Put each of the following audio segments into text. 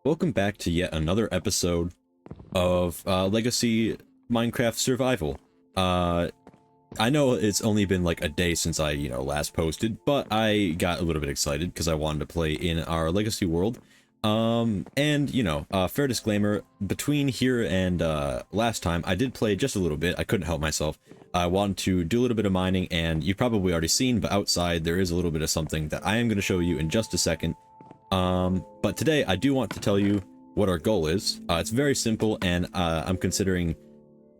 Welcome back to yet another episode of Legacy Minecraft Survival. I know it's only been like a day since I, last posted, but I got a little bit excited because I wanted to play in our Legacy world. Fair disclaimer, between here and last time, I did play just a little bit. I couldn't help myself. I wanted to do a little bit of mining, and you've probably already seen, but outside there is a little bit of something that I am going to show you in just a second. But today I do want to tell you what our goal is. It's very simple, and I'm considering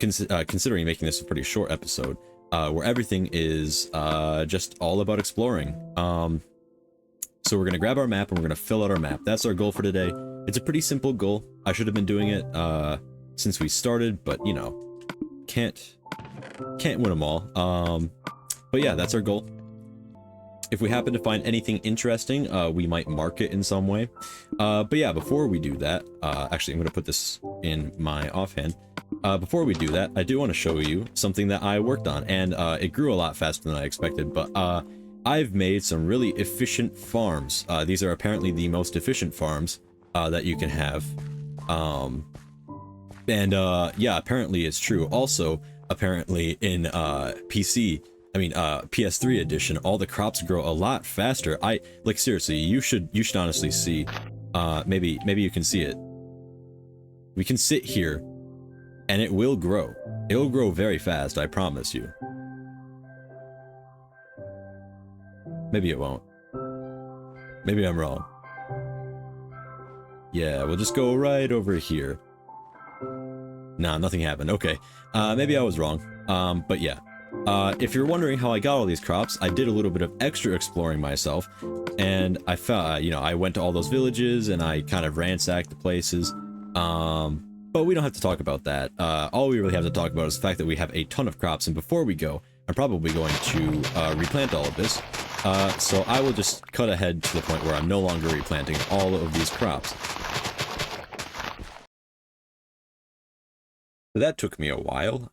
making this a pretty short episode, where everything is just all about exploring. So we're gonna grab our map and we're gonna fill out our map. That's our goal for today. It's a pretty simple goal. I should have been doing it since we started, but can't win them all. But yeah, that's our goal. If we happen to find anything interesting, we might mark it in some way. But yeah, before we do that, actually, I'm going to put this in my offhand. Before we do that, I do want to show you something that I worked on, and it grew a lot faster than I expected, but I've made some really efficient farms. These are apparently the most efficient farms that you can have. Yeah, apparently it's true. Also, apparently in PS3 edition, all the crops grow a lot faster. Like, seriously, you should honestly see. Maybe you can see it. We can sit here and it will grow. It'll grow very fast, I promise you. Maybe it won't. Maybe I'm wrong. Yeah, we'll just go right over here. Nah, nothing happened. Okay. Maybe I was wrong. But yeah. If you're wondering how I got all these crops, I did a little bit of extra exploring myself, and I found, I went to all those villages and I kind of ransacked the places. But we don't have to talk about that. All we really have to talk about is the fact that we have a ton of crops, and before we go, I'm probably going to replant all of this. So I will just cut ahead to the point where I'm no longer replanting all of these crops. That took me a while.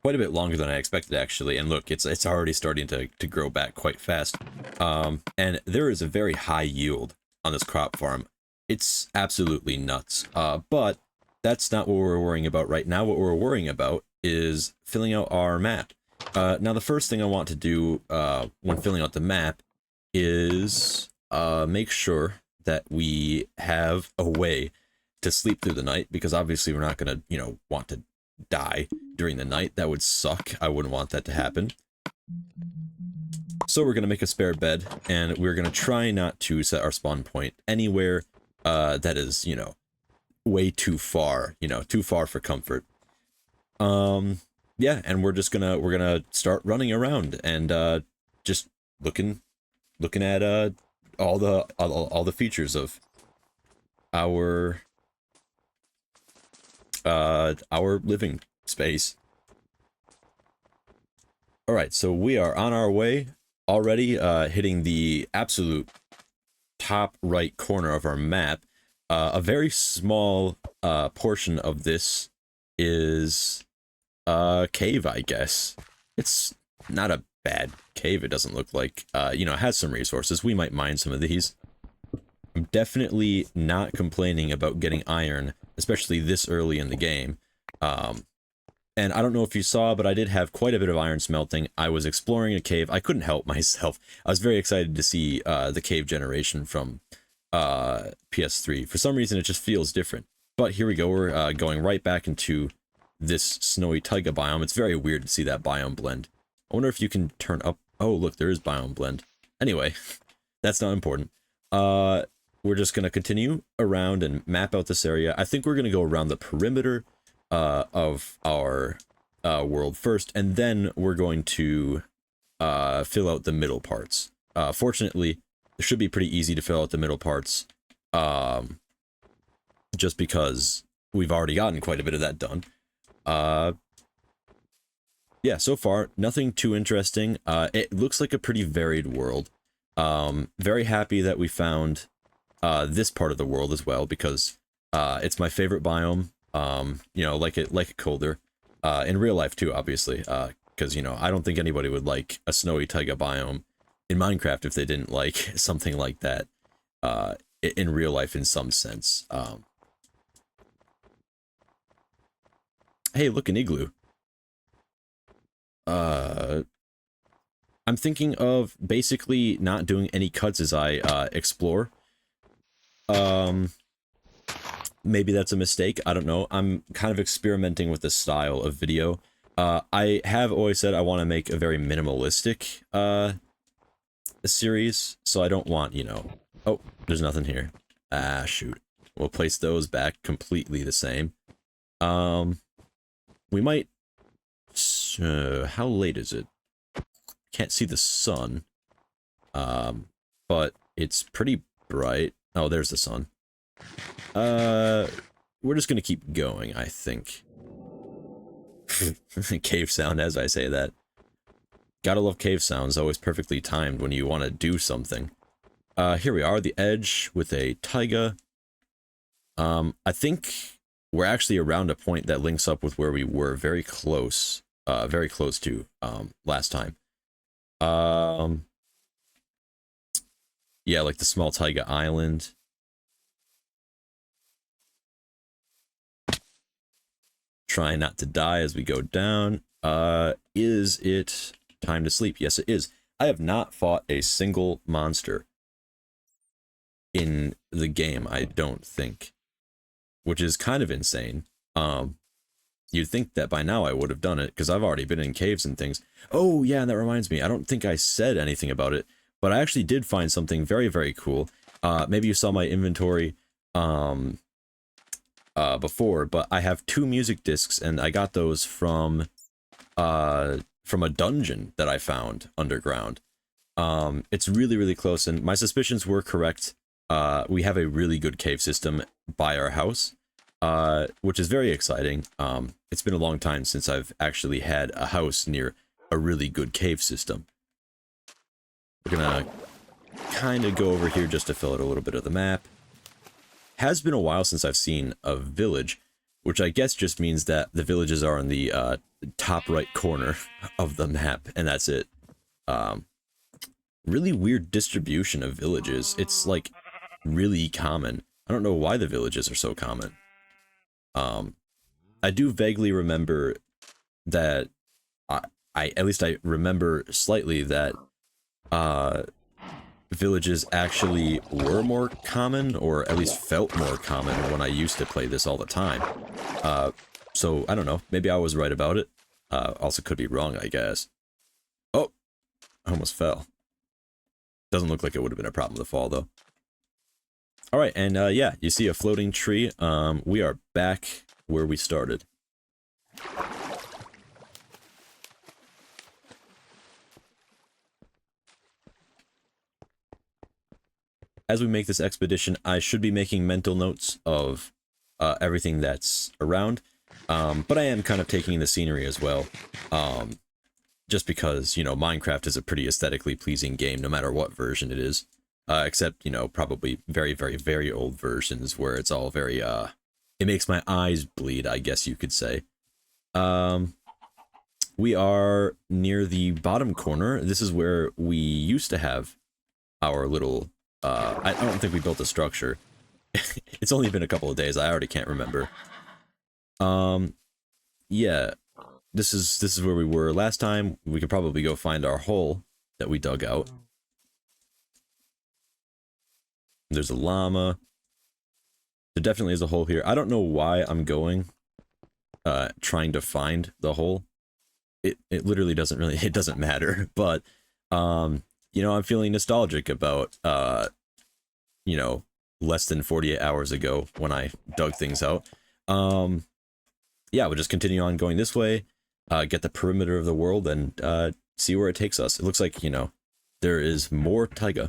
Quite a bit longer than I expected, actually, and look, it's already starting to grow back quite fast. And there is a very high yield on this crop farm. It's absolutely nuts. But that's not what we're worrying about right now. What we're worrying about is filling out our map. Now, the first thing I want to do when filling out the map is make sure that we have a way to sleep through the night, because obviously we're not going to, want to die during the night. That would suck. I wouldn't want that to happen. So we're going to make a spare bed, and we're going to try not to set our spawn point anywhere that is, way too far, too far for comfort. Yeah, and we're gonna start running around and just looking at all the features of our living space. All right, so we are on our way already, hitting the absolute top right corner of our map. A very small portion of this is a cave, I guess. It's not a bad cave, it doesn't look like. It has some resources. We might mine some of these. I'm definitely not complaining about getting iron, especially this early in the game. And I don't know if you saw, but I did have quite a bit of iron smelting. I was exploring a cave. I couldn't help myself. I was very excited to see the cave generation from PS3. For some reason, it just feels different. But here we go. We're going right back into this snowy taiga biome. It's very weird to see that biome blend. I wonder if you can turn up... Oh, look, there is biome blend. Anyway, that's not important. We're just going to continue around and map out this area. I think we're going to go around the perimeter of our world first, and then we're going to fill out the middle parts. Fortunately, it should be pretty easy to fill out the middle parts, just because we've already gotten quite a bit of that done. Yeah, so far, nothing too interesting. It looks like a pretty varied world. Very happy that we found this part of the world as well, because it's my favorite biome. Like it colder. In real life too, obviously, because, I don't think anybody would like a snowy taiga biome in Minecraft if they didn't like something like that in real life in some sense. Hey, look, an igloo. I'm thinking of basically not doing any cuts as I explore. Maybe that's a mistake. I don't know. I'm kind of experimenting with the style of video. I have always said I want to make a very minimalistic series, so I don't want, you know... Oh, there's nothing here. Ah, shoot. We'll place those back completely the same. We might... how late is it? Can't see the sun. But it's pretty bright. Oh, there's the sun. We're just gonna keep going, I think. Cave sound as I say that. Gotta love cave sounds, always perfectly timed when you want to do something. Here we are, the edge with a taiga. I think we're actually around a point that links up with where we were very close to, last time. Yeah, like the small taiga island. Trying not to die as we go down. Is it time to sleep? Yes, it is. I have not fought a single monster in the game, I don't think. Which is kind of insane. You'd think that by now I would have done it, because I've already been in caves and things. Oh, yeah, and that reminds me, I don't think I said anything about it, but I actually did find something very, very cool. Maybe you saw my inventory, before, but I have 2 music discs, and I got those from a dungeon that I found underground. It's really, really close, and my suspicions were correct. We have a really good cave system by our house, which is very exciting. It's been a long time since I've actually had a house near a really good cave system. We're gonna kind of go over here just to fill out a little bit of the map. Has been a while since I've seen a village, which I guess just means that the villages are in the top right corner of the map, and that's it. Really weird distribution of villages. It's like really common. I don't know why the villages are so common. I do vaguely remember that at least I remember slightly that villages actually were more common, or at least felt more common when I used to play this all the time. So, I don't know, maybe I was right about it. Also could be wrong, I guess. Oh! I almost fell. Doesn't look like it would have been a problem to fall, though. Alright, and yeah, you see a floating tree. We are back where we started. As we make this expedition, I should be making mental notes of everything that's around, but I am kind of taking the scenery as well, just because, you know, Minecraft is a pretty aesthetically pleasing game, no matter what version it is, except, you know, probably very, very, very old versions where it's all very, it makes my eyes bleed, I guess you could say. We are near the bottom corner. This is where we used to have our little... I don't think we built a structure. It's only been a couple of days. I already can't remember. Yeah, this is where we were last time. We could probably go find our hole that we dug out. There's a llama. There definitely is a hole here. I don't know why I'm going, trying to find the hole. It literally doesn't really, it doesn't matter, but, you know, I'm feeling nostalgic about, you know, less than 48 hours ago when I dug things out. Yeah, we'll just continue on going this way, get the perimeter of the world, and see where it takes us. It looks like, you know, there is more taiga.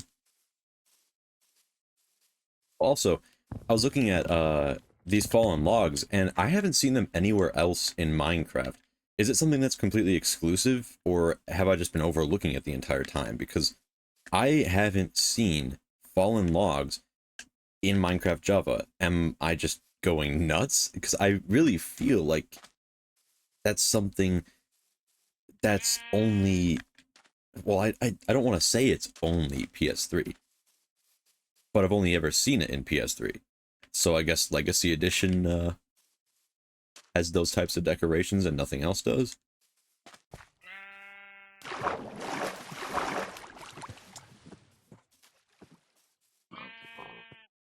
Also, I was looking at these fallen logs, and I haven't seen them anywhere else in Minecraft. Is it something that's completely exclusive, or have I just been overlooking it the entire time? Because I haven't seen fallen logs in Minecraft Java. Am I just going nuts? Because I really feel like that's something that's only... Well, I don't want to say it's only PS3. but I've only ever seen it in PS3. So I guess Legacy Edition has those types of decorations and nothing else does.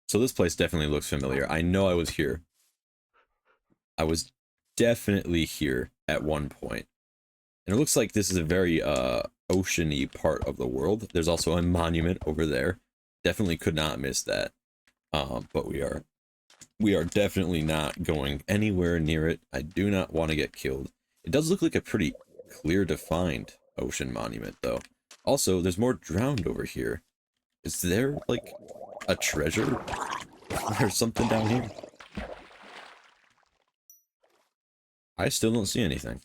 So this place definitely looks familiar. I know I was here. I was definitely here at one point. And it looks like this is a very ocean-y part of the world. There's also a monument over there. Definitely could not miss that. But we are definitely not going anywhere near it. I do not want to get killed. It does look like a pretty clear defined ocean monument though. Also, there's more drowned over here. Is there like a treasure? There's something down here. I still don't see anything.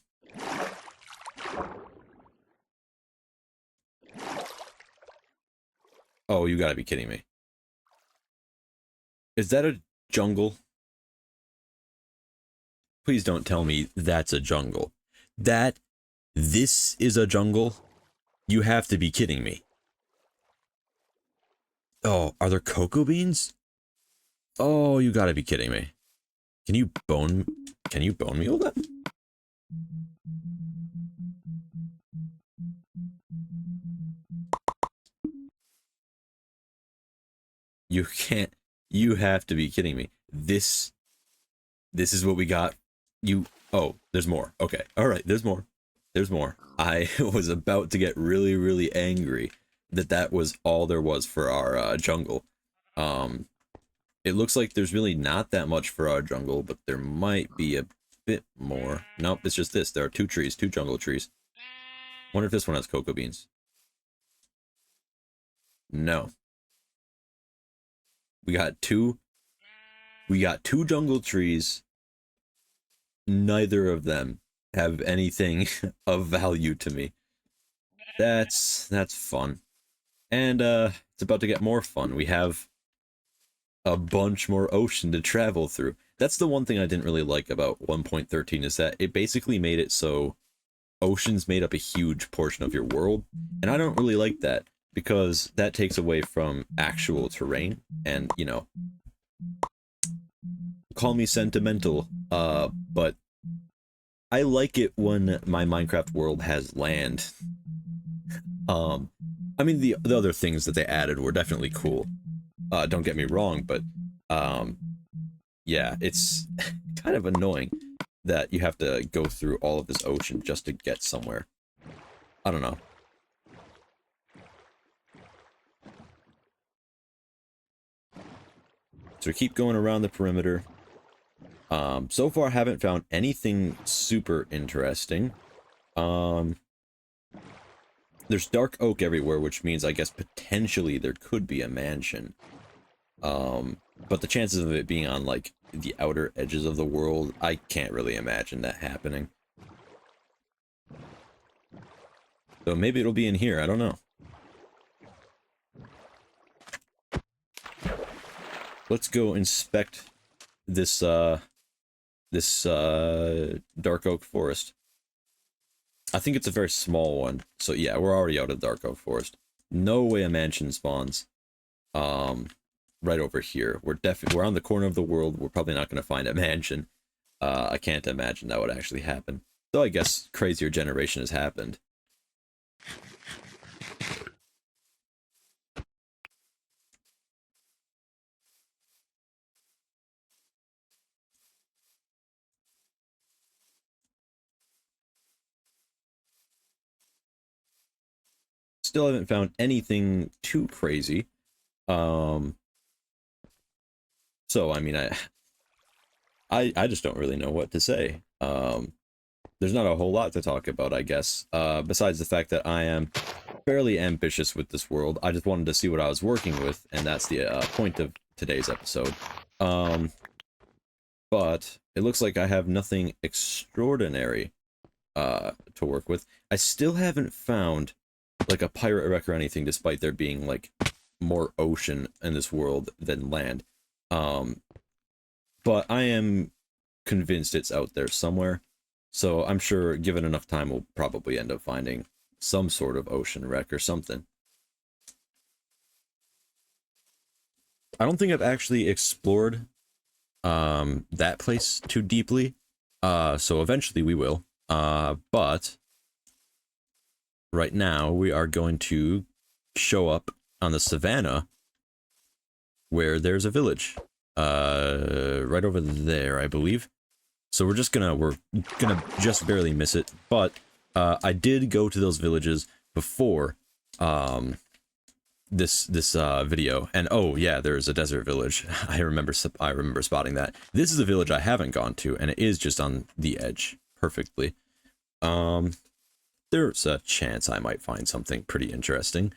Oh, you gotta be kidding me. Is that a jungle? Please don't tell me that's a jungle. This is a jungle? You have to be kidding me. Oh, are there cocoa beans? Oh, you gotta be kidding me. Can you bone meal that? You can't, you have to be kidding me. This is what we got. Oh, there's more. Okay. All right. There's more. There's more. I was about to get really, really angry that was all there was for our jungle. It looks like there's really not that much for our jungle, but there might be a bit more. Nope, it's just this. There are two jungle trees. Wonder if this one has cocoa beans. No. We got two jungle trees. Neither of them have anything of value to me. That's fun. And it's about to get more fun. We have a bunch more ocean to travel through. That's the one thing I didn't really like about 1.13 is that it basically made it so oceans made up a huge portion of your world, and I don't really like that because that takes away from actual terrain. And you know, call me sentimental, but I like it when my Minecraft world has land. I mean, the other things that they added were definitely cool. Don't get me wrong, but yeah, it's kind of annoying that you have to go through all of this ocean just to get somewhere. I don't know. So we keep going around the perimeter. So far I haven't found anything super interesting. There's dark oak everywhere, which means I guess potentially there could be a mansion. But the chances of it being on, like, the outer edges of the world, I can't really imagine that happening. So maybe it'll be in here, I don't know. Let's go inspect this, dark oak forest. I think it's a very small one, so yeah, we're already out of dark oak forest. No way a mansion spawns. Right over here. We're on the corner of the world. We're probably not going to find a mansion. I can't imagine that would actually happen. Though I guess crazier generation has happened. Still haven't found anything too crazy. So I mean, I just don't really know what to say. There's not a whole lot to talk about, I guess. Besides the fact that I am fairly ambitious with this world. I just wanted to see what I was working with, and that's the point of today's episode. But it looks like I have nothing extraordinary to work with. I still haven't found like a pirate wreck or anything, despite there being like more ocean in this world than land. But I am convinced it's out there somewhere. So I'm sure given enough time, we'll probably end up finding some sort of ocean wreck or something. I don't think I've actually explored that place too deeply. So eventually we will. But right now we are going to show up on the savannah where there's a village. Right over there, I believe. So we're gonna just barely miss it, but I did go to those villages before this video, and oh yeah, there's a desert village. I remember spotting that. This is a village I haven't gone to, and it is just on the edge perfectly. There's a chance I might find something pretty interesting.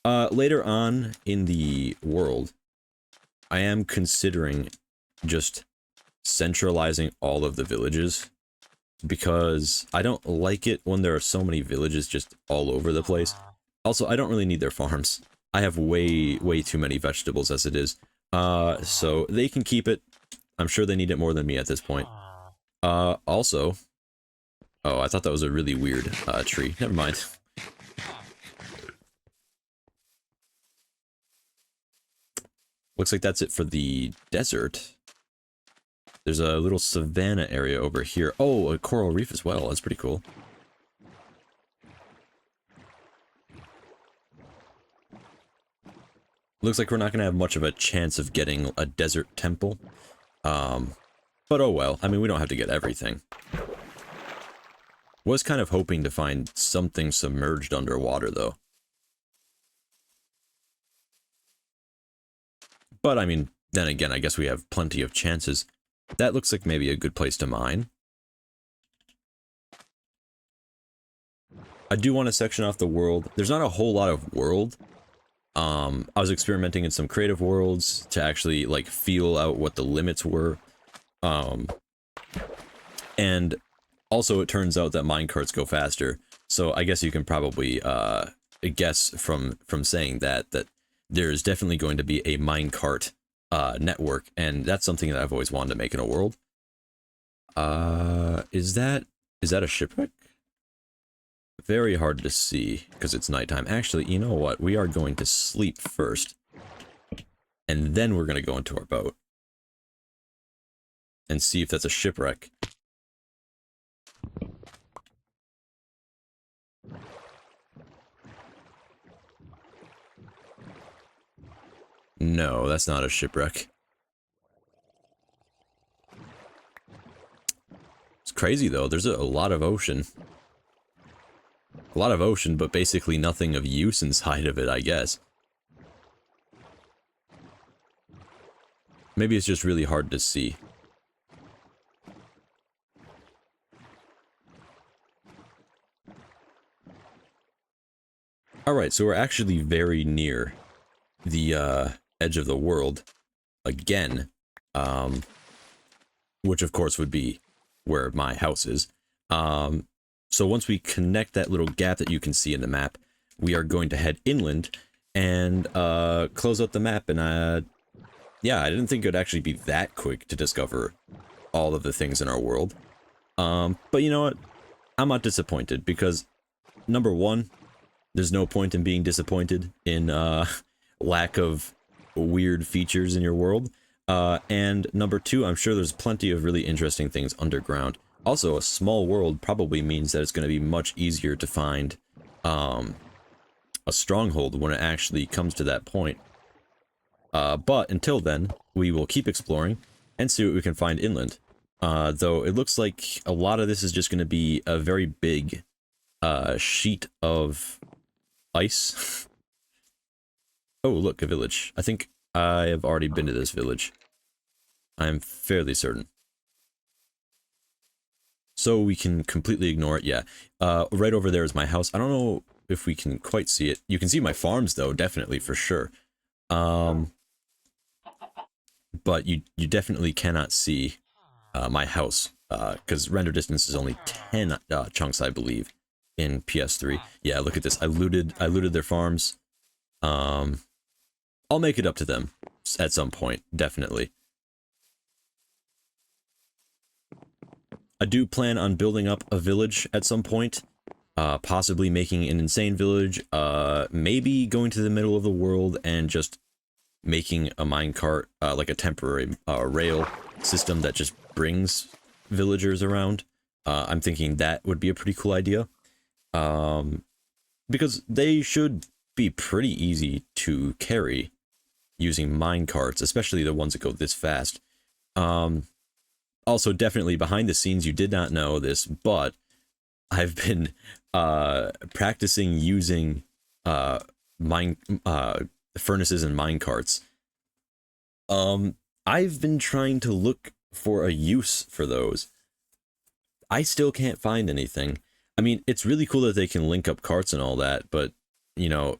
Later on in the world, I am considering just centralizing all of the villages, because I don't like it when there are so many villages just all over the place. Also, I don't really need their farms. I have way too many vegetables as it is. So they can keep it. I'm sure they need it more than me at this point. Also, oh, I thought that was a really weird tree. Never mind. Looks like that's it for the desert. There's a little savanna area over here. Oh, a coral reef as well. That's pretty cool. Looks like we're not going to have much of a chance of getting a desert temple. But oh well. I mean, we don't have to get everything. Was kind of hoping to find something submerged underwater, though. But, I mean, then again, I guess we have plenty of chances. That looks like maybe a good place to mine. I do want to section off the world. There's not a whole lot of world. I was experimenting in some creative worlds to actually, like, feel out what the limits were. And also it turns out that minecarts go faster. So I guess you can probably, guess from saying that there's definitely going to be a minecart network, and that's something that I've always wanted to make in a world. Is that a shipwreck? Very hard to see because it's nighttime. Actually, you know what? We are going to sleep first, and then we're going to go into our boat and see if that's a shipwreck. No, that's not a shipwreck. It's crazy, though. There's a lot of ocean. A lot of ocean, but basically nothing of use inside of it, I guess. Maybe it's just really hard to see. Alright, so we're actually very near the edge of the world again, which of course would be where my house is. So once we connect that little gap that you can see in the map, we are going to head inland and close out the map. And yeah, I didn't think it would actually be that quick to discover all of the things in our world. But you know what? I'm not disappointed because, number one, there's no point in being disappointed in lack of weird features in your world. And number two, I'm sure there's plenty of really interesting things underground. Also, a small world probably means that it's going to be much easier to find a stronghold when it actually comes to that point. But until then, we will keep exploring and see what we can find inland. Though it looks like a lot of this is just going to be a very big sheet of ice. Oh, look, a village. I think I have already been to this village. I'm fairly certain. So we can completely ignore it, yeah. Right over there is my house. I don't know if we can quite see it. You can see my farms, though, definitely, for sure. But you definitely cannot see my house, because render distance is only 10 chunks, I believe, in PS3. Yeah, look at this. I looted their farms. I'll make it up to them at some point, definitely. I do plan on building up a village at some point, possibly making an insane village, maybe going to the middle of the world and just making a minecart, like a temporary rail system that just brings villagers around. I'm thinking that would be a pretty cool idea. Because they should be pretty easy to carry using minecarts, especially the ones that go this fast. Also, definitely behind the scenes, you did not know this, but I've been practicing using mine furnaces and minecarts. I've been trying to look for a use for those. I still can't find anything. I mean, it's really cool that they can link up carts and all that, but it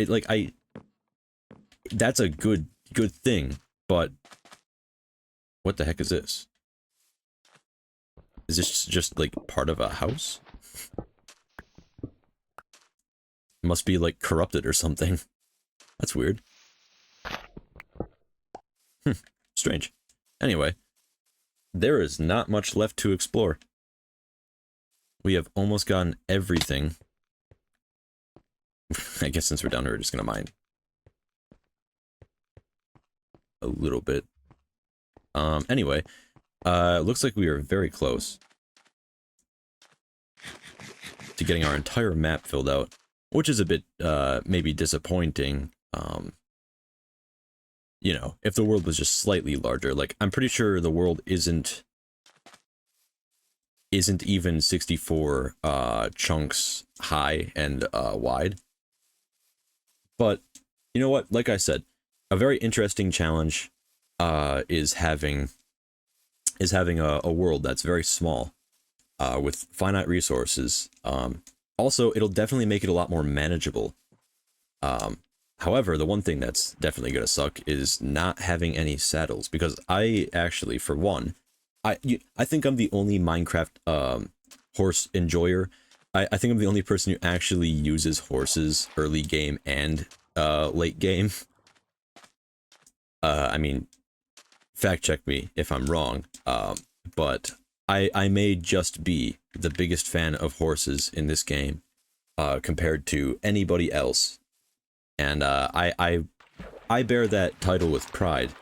like that's a good thing, but what the heck is this? Is this just like part of a house? It must be like corrupted or something. That's weird. Strange. Anyway, there is not much left to explore. We have almost gotten everything. I guess since we're down here, we're just gonna mine a little bit. Anyway, looks like we are very close to getting our entire map filled out, which is a bit, maybe disappointing. If the world was just slightly larger. Like, I'm pretty sure the world isn't even 64 chunks high and wide. But you know what? Like I said, a very interesting challenge is having a world that's very small with finite resources. Also, it'll definitely make it a lot more manageable. However, the one thing that's definitely gonna suck is not having any saddles, because I actually, for one, I think I'm the only Minecraft horse enjoyer. I think I'm the only person who actually uses horses early game and late game. I mean, fact check me if I'm wrong, but I may just be the biggest fan of horses in this game compared to anybody else. And I bear that title with pride.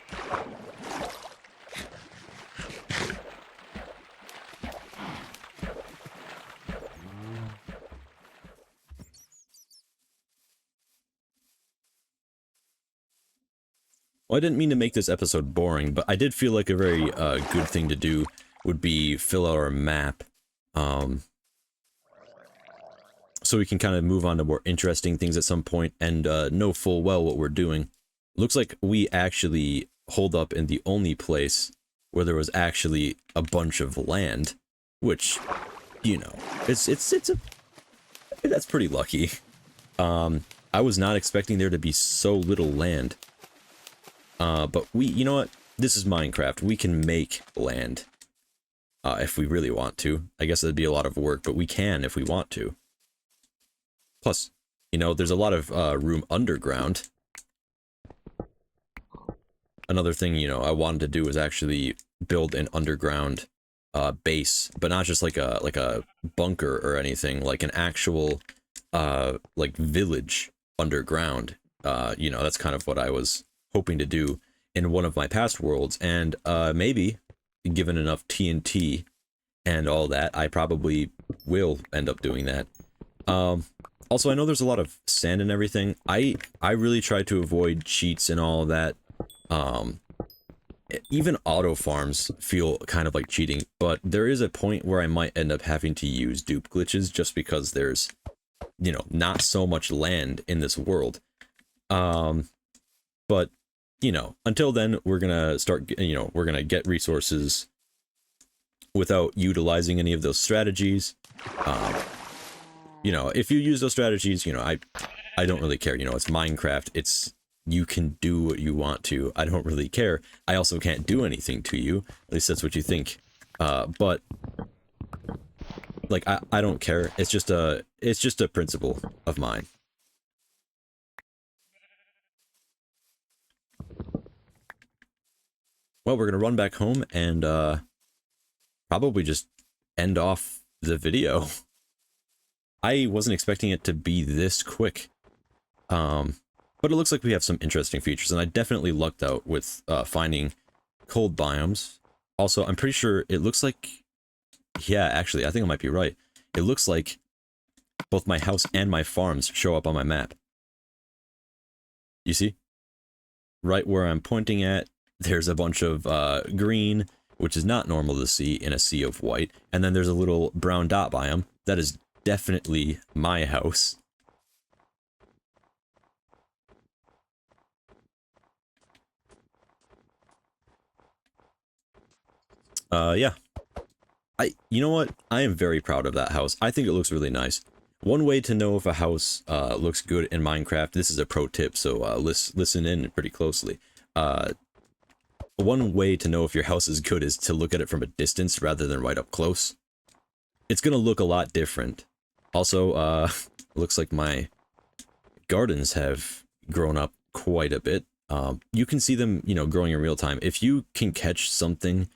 Well, I didn't mean to make this episode boring, but I did feel like a very good thing to do would be fill out our map. So we can kind of move on to more interesting things at some point and know full well what we're doing. Looks like we actually hold up in the only place where there was actually a bunch of land, which, that's pretty lucky. I was not expecting there to be so little land. But you know what? This is Minecraft. We can make land. If we really want to. I guess that'd be a lot of work, but we can if we want to. Plus, there's a lot of room underground. Another thing, I wanted to do was actually build an underground base, but not just like a bunker or anything, like an actual like village underground. That's kind of what I was hoping to do in one of my past worlds, and maybe given enough TNT and all that, I probably will end up doing that. Also, I know there's a lot of sand and everything. I really try to avoid cheats and all that. Even auto farms feel kind of like cheating, but there is a point where I might end up having to use dupe glitches just because there's, not so much land in this world. But, until then, we're gonna start, we're gonna get resources without utilizing any of those strategies. If you use those strategies, I don't really care. It's Minecraft. You can do what you want to. I don't really care. I also can't do anything to you. At least that's what you think. But like, I don't care. It's just a principle of mine. Well, we're gonna run back home and probably just end off the video. I wasn't expecting it to be this quick. But it looks like we have some interesting features, and I definitely lucked out with finding cold biomes. Also, I'm pretty sure it looks like... Yeah, actually, I think I might be right. It looks like both my house and my farms show up on my map. You see? Right where I'm pointing at, there's a bunch of green, which is not normal to see in a sea of white. And then there's a little brown dot biome. That is definitely my house. Yeah. You know what? I am very proud of that house. I think it looks really nice. One way to know if a house looks good in Minecraft, this is a pro tip, so listen in pretty closely. One way to know if your house is good is to look at it from a distance rather than right up close. It's gonna look a lot different. Also, looks like my gardens have grown up quite a bit. You can see them, you know, growing in real time. If you can catch something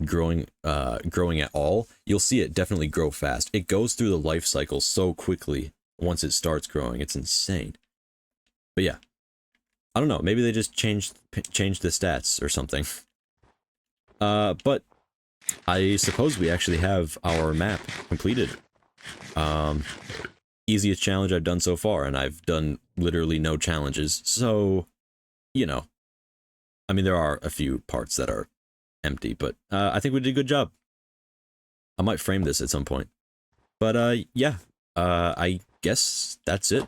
growing at all, you'll see it definitely grow fast. It goes through the life cycle so quickly once it starts growing. It's insane. But yeah, I don't know. Maybe they just changed the stats or something. But I suppose we actually have our map completed. Easiest challenge I've done so far, and I've done literally no challenges. So, you know, I mean, there are a few parts that are empty, but I think we did a good job. I might frame this at some point. But yeah, I guess that's it.